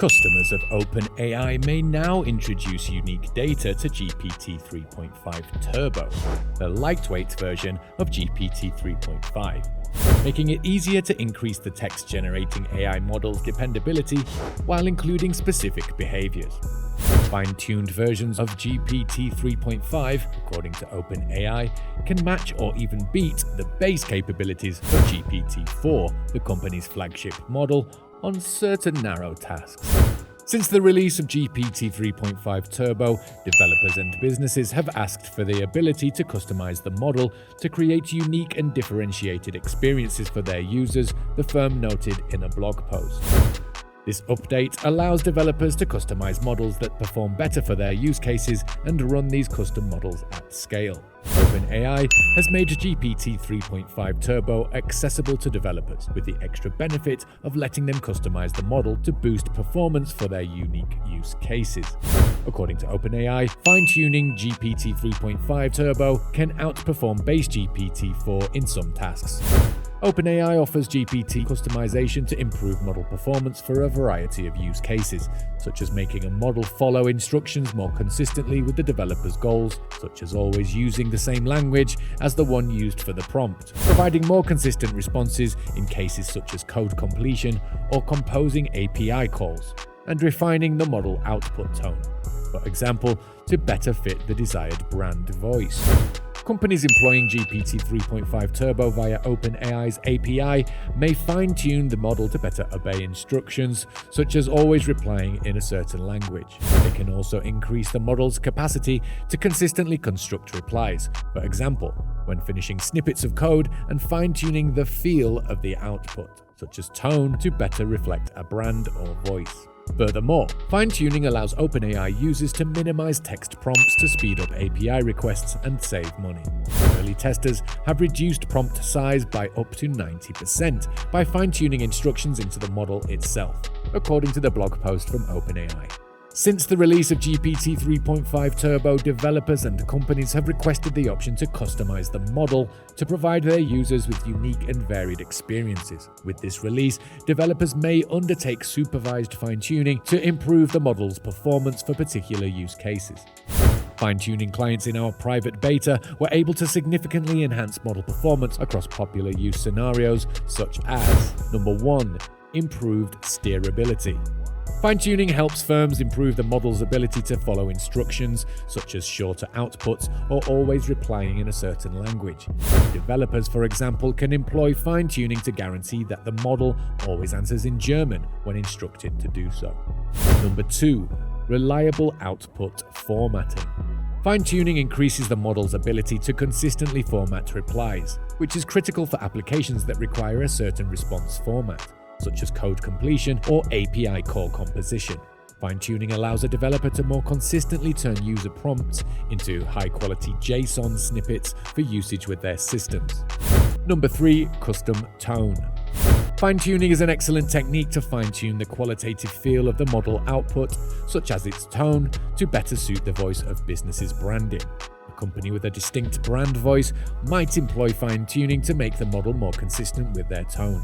Customers of OpenAI may now introduce unique data to GPT-3.5 Turbo, the lightweight version of GPT-3.5, making it easier to increase the text-generating AI model's dependability while including specific behaviors. Fine-tuned versions of GPT-3.5, according to OpenAI, can match or even beat the base capabilities of GPT-4, the company's flagship model, on certain narrow tasks. Since the release of GPT-3.5 Turbo, developers and businesses have asked for the ability to customize the model to create unique and differentiated experiences for their users, the firm noted in a blog post. This update allows developers to customize models that perform better for their use cases and run these custom models at scale. OpenAI has made GPT-3.5 Turbo accessible to developers, with the extra benefit of letting them customize the model to boost performance for their unique use cases. According to OpenAI, fine-tuning GPT-3.5 Turbo can outperform base GPT-4 in some tasks. OpenAI offers GPT customization to improve model performance for a variety of use cases, such as making a model follow instructions more consistently with the developer's goals, such as always using the same language as the one used for the prompt, providing more consistent responses in cases such as code completion or composing API calls, and refining the model output tone, for example, to better fit the desired brand voice. Companies employing GPT-3.5 Turbo via OpenAI's API may fine-tune the model to better obey instructions, such as always replying in a certain language. They can also increase the model's capacity to consistently construct replies, for example, when finishing snippets of code and fine-tuning the feel of the output, such as tone, to better reflect a brand or voice. Furthermore, fine-tuning allows OpenAI users to minimize text prompts to speed up API requests and save money. Early testers have reduced prompt size by up to 90% by fine-tuning instructions into the model itself, according to the blog post from OpenAI. Since the release of GPT-3.5 Turbo, developers and companies have requested the option to customize the model to provide their users with unique and varied experiences. With this release, developers may undertake supervised fine-tuning to improve the model's performance for particular use cases. Fine-tuning clients in our private beta were able to significantly enhance model performance across popular use scenarios, such as: Number 1. Improved steerability. Fine-tuning helps firms improve the model's ability to follow instructions, such as shorter outputs or always replying in a certain language. Developers, for example, can employ fine-tuning to guarantee that the model always answers in German when instructed to do so. Number 2. Reliable output formatting. Fine-tuning increases the model's ability to consistently format replies, which is critical for applications that require a certain response format, such as code completion or API call composition. Fine-tuning allows a developer to more consistently turn user prompts into high-quality JSON snippets for usage with their systems. Number 3. Custom tone. Fine-tuning is an excellent technique to fine-tune the qualitative feel of the model output, such as its tone, to better suit the voice of business's branding. A company with a distinct brand voice might employ fine-tuning to make the model more consistent with their tone.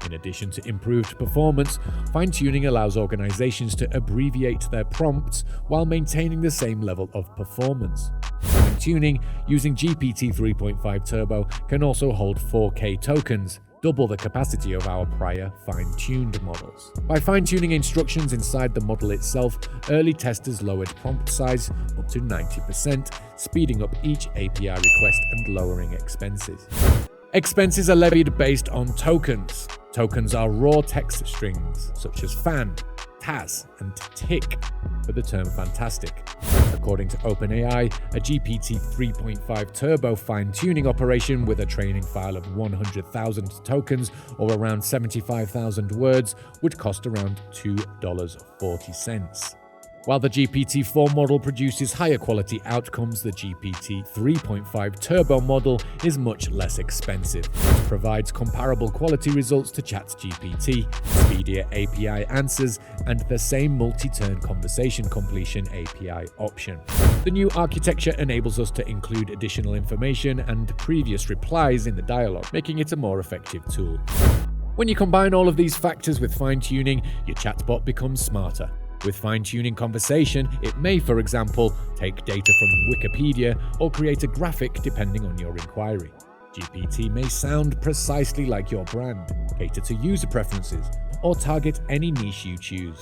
In addition to improved performance, fine-tuning allows organizations to abbreviate their prompts while maintaining the same level of performance. Fine-tuning using GPT-3.5 Turbo can also hold 4K tokens, double the capacity of our prior fine-tuned models. By fine-tuning instructions inside the model itself, early testers lowered prompt size up to 90%, speeding up each API request and lowering expenses. Expenses are levied based on tokens. Tokens are raw text strings, such as fan, TAS, and tick, for the term fantastic. According to OpenAI, a GPT-3.5 Turbo fine-tuning operation with a training file of 100,000 tokens, or around 75,000 words, would cost around $2.40. While the GPT-4 model produces higher quality outcomes, the GPT-3.5 Turbo model is much less expensive. It provides comparable quality results to ChatGPT, speedier API answers, and the same multi-turn conversation completion API option. The new architecture enables us to include additional information and previous replies in the dialogue, making it a more effective tool. When you combine all of these factors with fine-tuning, your chatbot becomes smarter. With fine-tuning conversation, it may, for example, take data from Wikipedia or create a graphic depending on your inquiry. GPT may sound precisely like your brand, cater to user preferences, or target any niche you choose.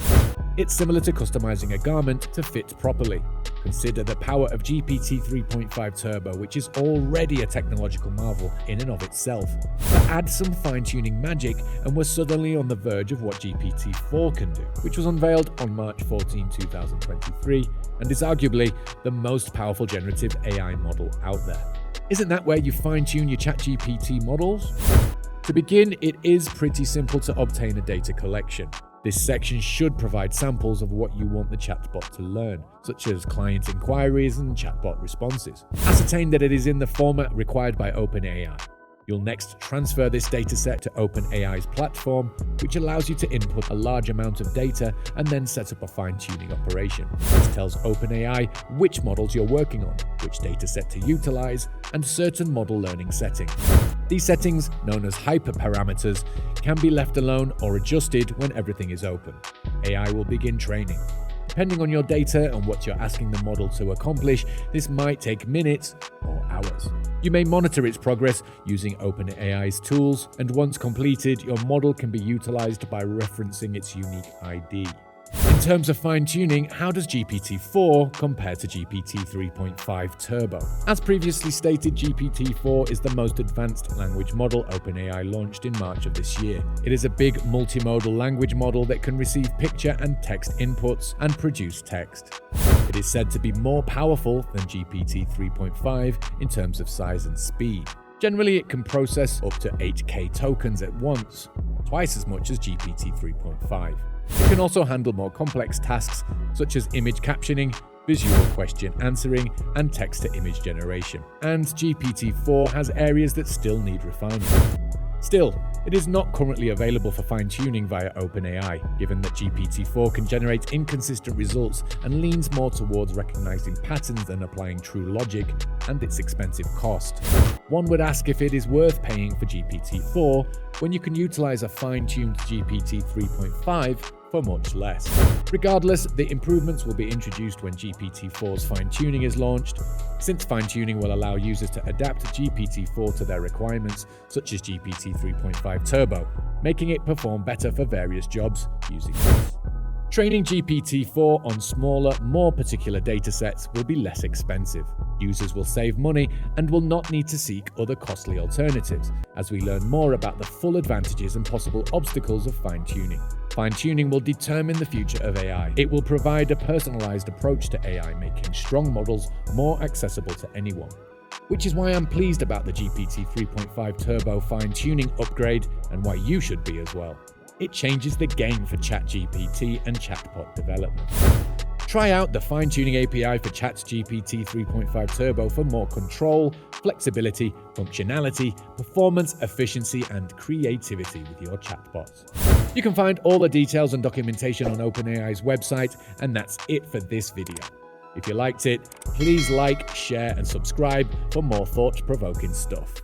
It's similar to customizing a garment to fit properly. Consider the power of GPT 3.5 Turbo, which is already a technological marvel in and of itself. But add some fine-tuning magic and we're suddenly on the verge of what GPT-4 can do, which was unveiled on March 14, 2023, and is arguably the most powerful generative AI model out there. Isn't that where you fine-tune your ChatGPT models? To begin, it is pretty simple to obtain a data collection. This section should provide samples of what you want the chatbot to learn, such as client inquiries and chatbot responses. Ascertain that it is in the format required by OpenAI. You'll next transfer this dataset to OpenAI's platform, which allows you to input a large amount of data and then set up a fine-tuning operation. This tells OpenAI which models you're working on, which dataset to utilize, and certain model learning settings. These settings, known as hyperparameters, can be left alone or adjusted when everything is open. AI will begin training. Depending on your data and what you're asking the model to accomplish, this might take minutes or hours. You may monitor its progress using OpenAI's tools, and once completed, your model can be utilized by referencing its unique ID. In terms of fine-tuning, how does GPT-4 compare to GPT 3.5 Turbo? As previously stated, GPT-4 is the most advanced language model OpenAI launched in March of this year. It is a big multimodal language model that can receive picture and text inputs and produce text. It is said to be more powerful than GPT 3.5 in terms of size and speed. Generally, it can process up to 8K tokens at once, twice as much as GPT 3.5. It can also handle more complex tasks such as image captioning, visual question answering, and text-to-image generation. And GPT-4 has areas that still need refinement. Still, it is not currently available for fine-tuning via OpenAI, given that GPT-4 can generate inconsistent results and leans more towards recognizing patterns than applying true logic, and its expensive cost. One would ask if it is worth paying for GPT-4 when you can utilize a fine-tuned GPT 3.5 for much less. Regardless, the improvements will be introduced when GPT-4's fine-tuning is launched, since fine-tuning will allow users to adapt GPT-4 to their requirements, such as GPT 3.5 Turbo, making it perform better for various jobs using this. Training GPT-4 on smaller, more particular datasets will be less expensive. Users will save money and will not need to seek other costly alternatives, as we learn more about the full advantages and possible obstacles of fine-tuning. Fine-tuning will determine the future of AI. It will provide a personalized approach to AI, making strong models more accessible to anyone. Which is why I'm pleased about the GPT 3.5 Turbo fine-tuning upgrade and why you should be as well. It changes the game for ChatGPT and chatbot development. Try out the fine-tuning API for ChatGPT 3.5 Turbo for more control, flexibility, functionality, performance, efficiency, and creativity with your chatbots. You can find all the details and documentation on OpenAI's website, and that's it for this video. If you liked it, please like, share, and subscribe for more thought-provoking stuff.